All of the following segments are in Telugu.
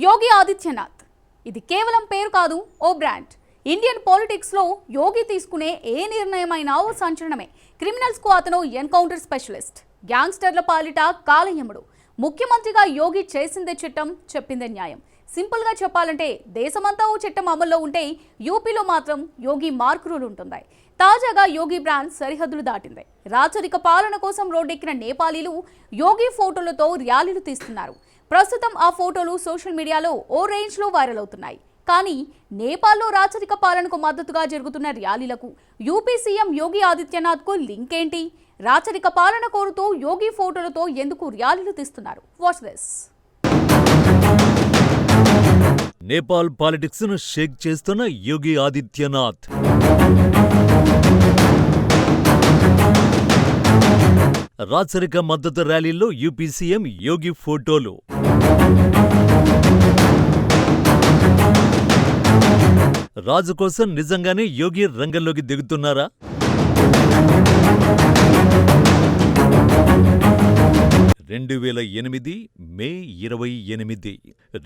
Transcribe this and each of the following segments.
యోగి ఆదిత్యనాథ్ ఇది కేవలం పేరు కాదు, ఓ బ్రాండ్. ఇండియన్ పాలిటిక్స్లో యోగి తీసుకునే ఏ నిర్ణయమైనా ఓ సంచలనమే. క్రిమినల్స్కు అతను ఎన్కౌంటర్ స్పెషలిస్ట్, గ్యాంగ్స్టర్ల పాలిట కాలయముడు. ముఖ్యమంత్రిగా యోగి చేసిందే చట్టం, చెప్పిందే న్యాయం. సింపుల్గా చెప్పాలంటే దేశమంతా ఓ చట్టం అమల్లో ఉంటే యూపీలో మాత్రం యోగి మార్క్ రూల్ ఉంటుంది. తాజాగా యోగి బ్రాండ్ సరిహద్దులు దాటింది. రాచరిక పాలన కోసం రోడ్డెక్కిన నేపాలీలు యోగి ఫోటోలతో ర్యాలీలు తీస్తున్నారు. ప్రస్తుతం ఆ ఫోటోలు సోషల్ మీడియాలో ఓ రేంజ్లో వైరల్ అవుతున్నాయి. కానీ నేపాల్లో రాచరిక పాలనకు మద్దతుగా జరుగుతున్న ర్యాలీలకు యూపీ సీఎం యోగి ఆదిత్యనాథ్కు లింక్ ఏంటి? రాచరిక పాలన కోరుతూ యోగి ఫోటోలతో ఎందుకు ర్యాలీలు తీస్తున్నారు? Watch this. నేపాల్ పాలిటిక్స్ ను షేక్ చేస్తున్న యోగి ఆదిత్యనాథ్. రాచరిక మద్దతు ర్యాలీల్లో యూపీ సీఎం యోగి ఫోటోలు. రాజు కోసం నిజంగానే యోగి రంగంలోకి దిగుతున్నారా? మే 28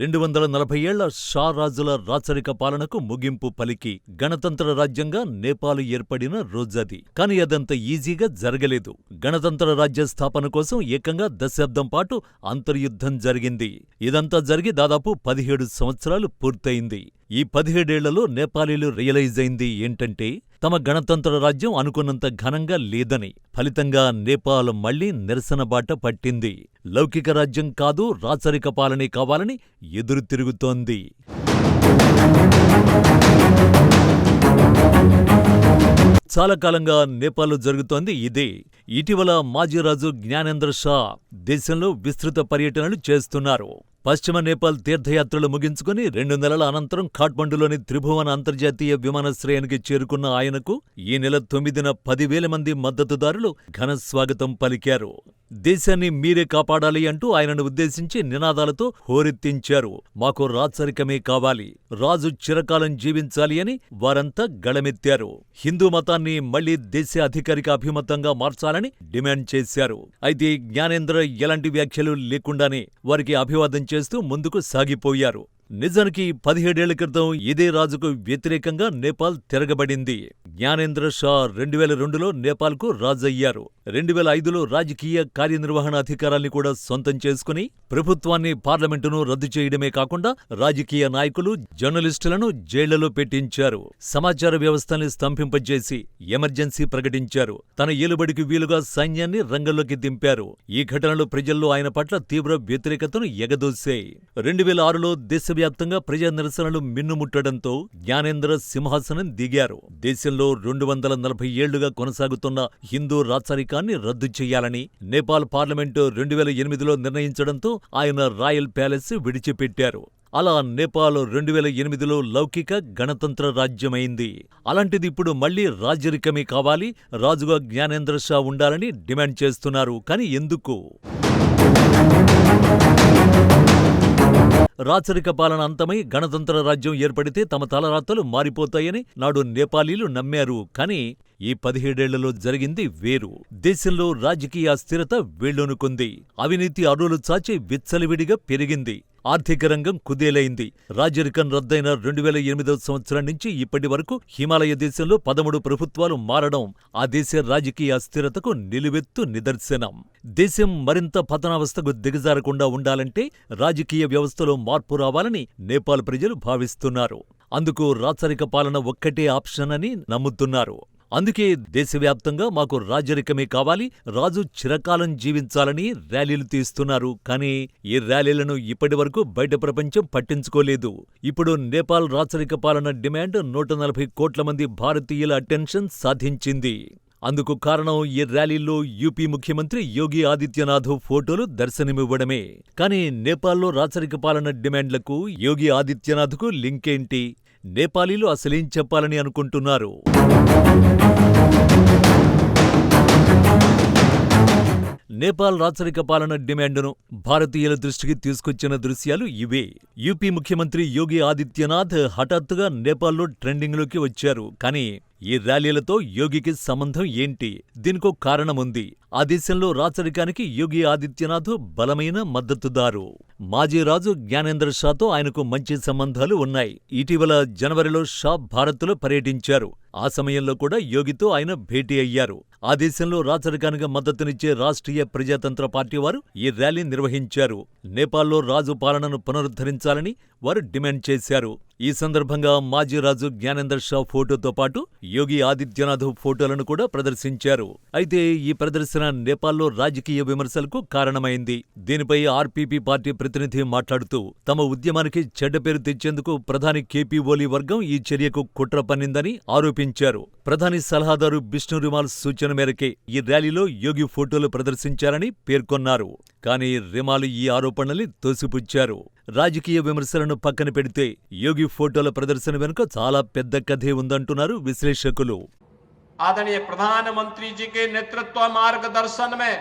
240 ఏళ్ల షా రాజుల రాచరిక పాలనకు ముగింపు పలికి గణతంత్ర రాజ్యంగా నేపాల్ ఏర్పడిన రోజది. కానీ అదంత ఈజీగా జరగలేదు. గణతంత్ర రాజ్య స్థాపన కోసం ఏకంగా దశాబ్దం పాటు అంతర్యుద్ధం జరిగింది. ఇదంతా జరిగి దాదాపు 17 సంవత్సరాలు పూర్తయింది. ఈ 17 ఏళ్లలో నేపాలీలు రియలైజ్ అయింది ఏంటంటే తమ గణతంత్ర రాజ్యం అనుకున్నంత ఘనంగా లేదని. ఫలితంగా నేపాల్ మళ్లీ నిరసన బాట పట్టింది. లౌకిక రాజ్యం కాదు, రాచరిక పాలనే కావాలని ఎదురు తిరుగుతోంది. చాలా కాలంగా నేపాల్లో జరుగుతోంది ఇదే. ఇటీవల మాజీ రాజు జ్ఞానేంద్ర షా దేశంలో విస్తృత పర్యటనలు చేస్తున్నారు. పశ్చిమ నేపాల్ తీర్థయాత్రలు ముగించుకుని 2 నెలల అనంతరం ఖాట్మండులోని త్రిభువన అంతర్జాతీయ విమానాశ్రయానికి చేరుకున్న ఆయనకు ఈ నెల 9న 10,000 మంది మద్దతుదారులు ఘన స్వాగతం పలికారు. దేశాన్ని మీరే కాపాడాలి అంటూ ఆయనను ఉద్దేశించి నినాదాలతో హోరెత్తించారు. మాకు రాచరికమే కావాలి, రాజు చిరకాలం జీవించాలి అని వారంతా గళమెత్తారు. హిందూ మతాన్ని మళ్లీ దేశ అధికారిక అభిమతంగా మార్చాలని డిమాండ్ చేశారు. అయితే జ్ఞానేంద్ర ఎలాంటి వ్యాఖ్యలు లేకుండానే వారికి అభివాదం చేస్తూ ముందుకు సాగిపోయారు. నిజానికి 17 ఏళ్ల క్రితం ఇదే రాజుకు వ్యతిరేకంగా నేపాల్ తిరగబడింది. జ్ఞానేంద్ర షా 2002లో నేపాల్కు రాజయ్యారు. 2005లో రాజకీయ కార్యనిర్వహణ అధికారాల్ని కూడా సొంతం చేసుకుని ప్రభుత్వాన్ని, పార్లమెంటును రద్దు చేయడమే కాకుండా రాజకీయ నాయకులు, జర్నలిస్టులను జైళ్లలో పెట్టించారు. సమాచార వ్యవస్థల్ని స్తంభింపజేసి ఎమర్జెన్సీ ప్రకటించారు. తన ఏలుబడికి వీలుగా సైన్యాన్ని రంగంలోకి దింపారు. ఈ ఘటనలు ప్రజల్లో ఆయన పట్ల తీవ్ర వ్యతిరేకతను ఎగదోశాయి. 2006లో దేశవ్యాప్తంగా ప్రజా నిరసనలు మిన్నుముట్టడంతో జ్ఞానేంద్ర సింహాసనం దిగారు. దేశంలో 240 ఏళ్లుగా కొనసాగుతున్న హిందూ రాచరికాన్ని రద్దు చేయాలని నేపాల్ పార్లమెంటు 2008లో నిర్ణయించడంతో ఆయన రాయల్ ప్యాలెస్ విడిచిపెట్టారు. అలా నేపాల్ 2008లో లౌకిక గణతంత్ర రాజ్యమైంది. అలాంటిది ఇప్పుడు మళ్లీ రాజరికమే కావాలి, రాజుగా జ్ఞానేంద్ర షా ఉండాలని డిమాండ్ చేస్తున్నారు. కానీ ఎందుకు? రాచరిక పాలన అంతమై గణతంత్ర రాజ్యం ఏర్పడితే తమ తలరాతలు మారిపోతాయని నాడు నేపాలీలు నమ్మారు. కానీ ఈ 17 ఏళ్లలో జరిగింది వేరు. దేశంలో రాజకీయ అస్థిరత వేళ్లూనుకుంది. అవినీతి అరువులు చాచి విచ్చలవిడిగా పెరిగింది. ఆర్థిక రంగం కుదేలైంది. రాజరికం రద్దయిన 2008వ సంవత్సరం నుంచి ఇప్పటి వరకు హిమాలయ దేశంలో 13 ప్రభుత్వాలు మారడం ఆ దేశ రాజకీయ అస్థిరతకు నిలువెత్తు నిదర్శనం. దేశం మరింత పతనావస్థకు దిగజారకుండా ఉండాలంటే రాజకీయ వ్యవస్థలో మార్పు రావాలని నేపాల్ ప్రజలు భావిస్తున్నారు. అందుకు రాచరిక పాలన ఒక్కటే ఆప్షన్ అని నమ్ముతున్నారు. అందుకే దేశవ్యాప్తంగా మాకు రాజరికమే కావాలి, రాజు చిరకాలం జీవించాలని ర్యాలీలు తీస్తున్నారు. కానీ ఈ ర్యాలీలను ఇప్పటివరకు బయట ప్రపంచం పట్టించుకోలేదు. ఇప్పుడు నేపాల్ రాచరిక పాలన డిమాండ్ 140 కోట్ల మంది భారతీయుల అటెన్షన్ సాధించింది. అందుకు కారణం ఈ ర్యాలీల్లో యూపీ ముఖ్యమంత్రి యోగి ఆదిత్యనాథ్ ఫోటోలు దర్శనమివ్వడమే. కానీ నేపాల్లో రాచరిక పాలన డిమాండ్లకు యోగి ఆదిత్యనాథ్కు లింకేంటి? నేపాలీలు అసలేం చెప్పాలని అనుకుంటున్నారు? నేపాల్ రాచరిక పాలన డిమాండును భారతీయుల దృష్టికి తీసుకొచ్చిన దృశ్యాలు ఇవే. యూపీ ముఖ్యమంత్రి యోగి ఆదిత్యనాథ్ హఠాత్తుగా నేపాల్లో ట్రెండింగ్లోకి వచ్చారు. కానీ ఈ ర్యాలీలతో యోగికి సంబంధం ఏంటి? దీనికో కారణముంది. ఆ దేశంలో రాచరికానికి యోగి ఆదిత్యనాథ్ బలమైన మద్దతుదారు. మాజీ రాజు జ్ఞానేంద్ర షాతో ఆయనకు మంచి సంబంధాలు ఉన్నాయి. ఇటీవల జనవరిలో షా భారత్లో పర్యటించారు. ఆ సమయంలో కూడా యోగితో ఆయన భేటీ అయ్యారు. ఆ దేశంలో రాచరికానికి మద్దతునిచ్చే రాష్ట్రీయ ప్రజాతంత్ర పార్టీ వారు ఈ ర్యాలీ నిర్వహించారు. నేపాల్లో రాజు పాలనను పునరుద్ధరించాలని వారు డిమాండ్ చేశారు. ఈ సందర్భంగా మాజీ రాజు జ్ఞానేంద్ర షా ఫోటోతో పాటు యోగి ఆదిత్యనాథ్ ఫోటోలను కూడా ప్రదర్శించారు. అయితే ఈ ప్రదర్శన నేపాల్లో రాజకీయ విమర్శలకు కారణమైంది. దీనిపై ఆర్పీపీ పార్టీ ప్రతినిధి మాట్లాడుతూ తమ ఉద్యమానికి చెడ్డ పేరు తెచ్చేందుకు ప్రధాని కేపీ ఓలీ వర్గం ఈ చర్యకు కుట్ర పన్నిందని ఆరోపించారు. ప్రధాని సలహాదారు బిష్ణు రిమాల్ సూచన మేరకే ఈ ర్యాలీలో యోగి ఫోటోలు ప్రదర్శించారని పేర్కొన్నారు. కానీ రిమాల్ ఈ ఆరోపణల్ని తోసిపుచ్చారు. రాజకీయ విమర్శలను పక్కన పెడితే యోగి ఫోటోల ప్రదర్శన వెనుక చాలా పెద్ద కథే ఉందంటున్నారు విశ్లేషకులు. आदरणीय प्रधानमंत्री जी के नेतृत्व मार्गदर्शन में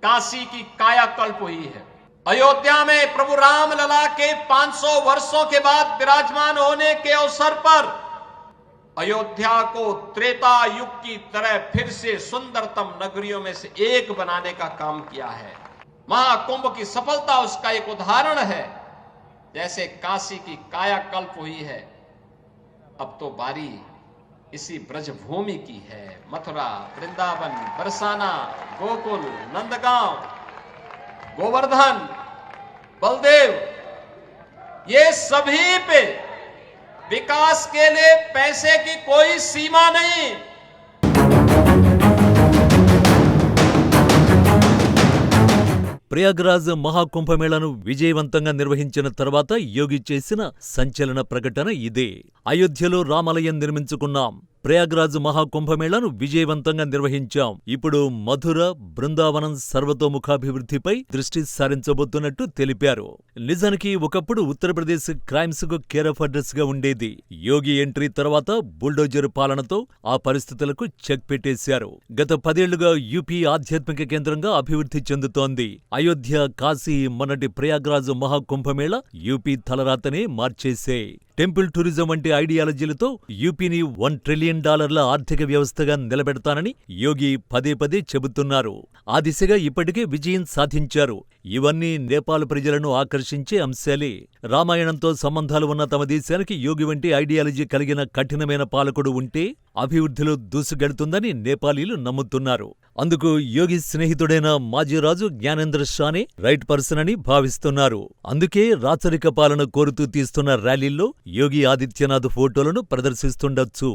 काशी की कायाकल्प हुई है। अयोध्या में प्रभु राम लला के 500 वर्षों के बाद विराजमान होने के अवसर पर अयोध्या को त्रेता युग की तरह फिर से सुंदरतम नगरियों में से एक बनाने का काम किया है। महाकुंभ की सफलता उसका एक उदाहरण है। जैसे काशी की कायाकल्प हुई है, अब तो बारी इसी ब्रजभूमि की है। मथुरा, वृंदावन, बरसाना, गोकुल, नंदगांव, गोवर्धन, बलदेव, ये सभी पे विकास के लिए पैसे की कोई सीमा नहीं। ప్రయాగ్రాజ్ మహాకుంభమేళను విజయవంతంగా నిర్వహించిన తర్వాత యోగి చేసిన సంచలన ప్రకటన ఇదే. అయోధ్యలో రామాలయం నిర్మించుకున్నాం. ప్రయాగ్రాజ్ మహాకుంభమేళను విజయవంతంగా నిర్వహించాం. ఇప్పుడు మధుర, బృందావనం సర్వతోముఖాభివృద్ధిపై దృష్టి సారించబోతున్నట్టు తెలిపారు. నిజానికి ఒకప్పుడు ఉత్తరప్రదేశ్ క్రైమ్స్ కు కేర్ ఆఫ్ అడ్రస్ గా ఉండేది. యోగి ఎంట్రీ తర్వాత బుల్డోజర్ పాలనతో ఆ పరిస్థితులకు చెక్ పెట్టేశారు. గత 10 ఏళ్లుగా యూపీ ఆధ్యాత్మిక కేంద్రంగా అభివృద్ధి చెందుతోంది. అయోధ్య, కాశీ, మొన్నటి ప్రయాగ్రాజ్ మహాకుంభమేళ యూపీ తలరాతనే మార్చేసే. టెంపుల్ టూరిజం వంటి ఐడియాలజీలతో యూపీని $1 ట్రిలియన్ ఆర్థిక వ్యవస్థగా నిలబెడతానని యోగి పదే పదే చెబుతున్నారు. ఆ దిశగా ఇప్పటికే విజయం సాధించారు. ఇవన్నీ నేపాల్ ప్రజలను ఆకర్షించే అంశాలే. రామాయణంతో సంబంధాలు ఉన్న తమ దేశానికి యోగి వంటి ఐడియాలజీ కలిగిన కఠినమైన పాలకుడు ఉంటే అభివృద్ధిలో దూసుకెడుతుందని నేపాలీలు నమ్ముతున్నారు. అందుకు యోగి స్నేహితుడైన మాజీ రాజు జ్ఞానేంద్ర షానే రైట్ పర్సన్ అని భావిస్తున్నారు. అందుకే రాచరిక పాలన కోరుతూ తీస్తున్న ర్యాలీల్లో యోగి ఆదిత్యనాథ్ ఫోటోలను ప్రదర్శిస్తుండొచ్చు.